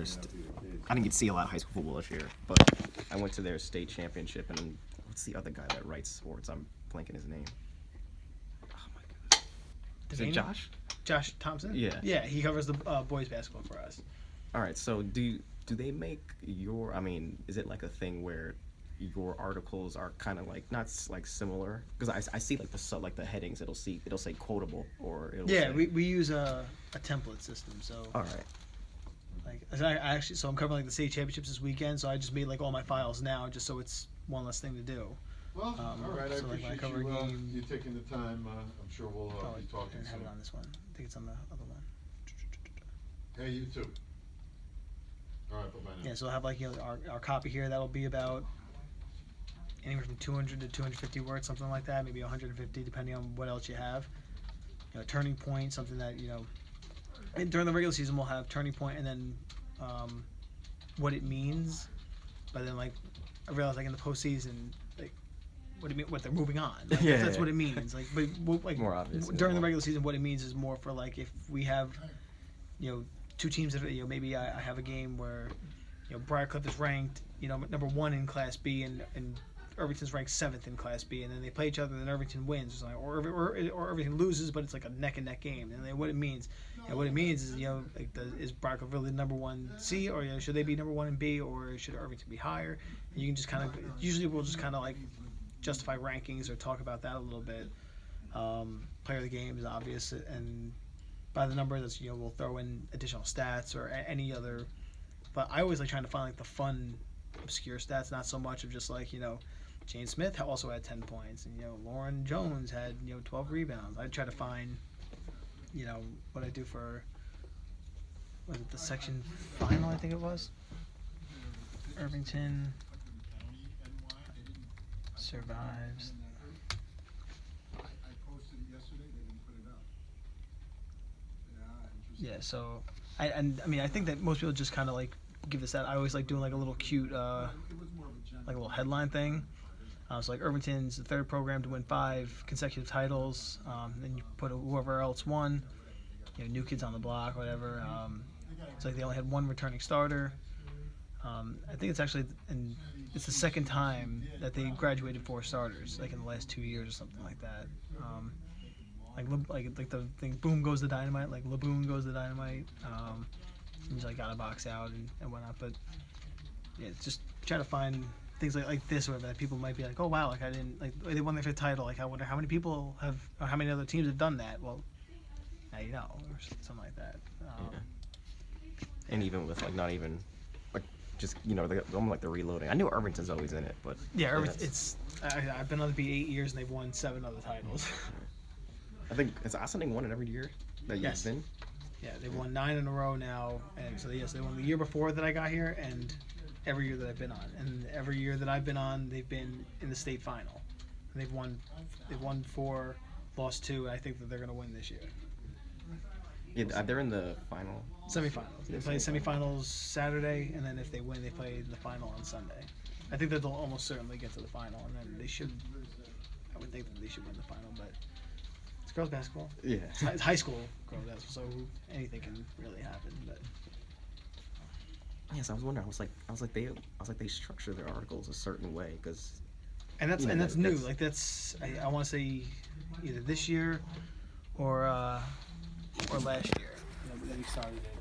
I didn't get to see a lot of high school football this year, but I went to their state championship, and what's the other guy that writes sports? I'm blanking his name. Oh my god. Is it Josh? Josh Thompson? Yeah. Yeah, he covers the boys basketball for us. All right, so do they make your? I mean, is it like a thing where your articles are kind of like not like similar? Because I see like the headings. It'll say quotable or it'll Yeah, say, we use a template system. So all right. like I actually I'm covering like the state championships this weekend. So I just made like all my files now just so it's one less thing to do. Well, all right. I so, like, when I appreciate cover a game- you taking the time. I'm sure we'll be I talking didn't have soon. it on this one. I think it's on the other one. Hey, you too. All right, bye-bye now. Yeah, so I'll have like our copy here. That'll be about anywhere from 200 to 250 words, something like that. Maybe 150, depending on what else you have. Turning point, something that And during the regular season, we'll have turning point, and then what it means. But then, like, I realized, like in the postseason, like what it mean, what they're moving on. Like, Yeah, that's yeah. what it means. Like, but like More obvious. during the regular season, what it means is more for like if we have, two teams that maybe I have a game where, Briarcliff is ranked, number 1 in Class B, and Irvington's ranked 7th in Class B, and then they play each other, and then Irvington wins, or Irvington loses, but it's like a neck and neck game. And then what it means, what it means is, is Briarcliff really number 1C, or should they be number 1 in B, or should Irvington be higher? And you can just kind of, usually we'll just kind of like justify rankings or talk about that a little bit. Player of the game is obvious, and by the number that's we'll throw in additional stats or any other. But I always like trying to find like the fun, obscure stats, not so much of just like Jane Smith also had 10 points, and Lauren Jones had 12 rebounds. I try to find what I do for was it the section final, I think it was. Irvington survives. Yeah, so I mean I think that most people just kind of like give us that. I always like doing like a little cute like a little headline thing. So like Irvington's the 3rd program to win 5 consecutive titles. Then you put whoever else won, new kids on the block, whatever. It's like they only had 1 returning starter. I think it's actually it's the 2nd time that they graduated 4 starters, like in the last 2 years or something like that. Like the thing, boom goes the dynamite, like Laboon goes the dynamite. He's like got a box out and whatnot, but yeah, just try to find things like this where that people might be like, oh wow, like I didn't like they won their 5th title. Like I wonder how many people have, or how many other teams have done that. Well, now you know, or something like that. And even with like not even like just almost like the reloading. I knew Irvington's always in it, but yeah, Irvington. I've been on the B 8 years and they've won 7 other titles. I think has Ossining won it every year that you've been. Yeah, they've won 9 in a row now, and so yes, they won the year before that I got here, and every year that I've been on, and every year that I've been on, they've been in the state final. And they've won 4, lost 2, and I think that they're going to win this year. Yeah, they're in the final. Semifinals. They play semifinals Saturday, and then if they win, they play the final on Sunday. I think that they'll almost certainly get to the final, and then they should. I would think that they should win the final, but it's girls basketball. Yeah. It's high school girls basketball, so anything can really happen. But yes, I was wondering. I was like they structure their articles a certain way because. And that's new. Like that's I want to say either this year or last year that we started it.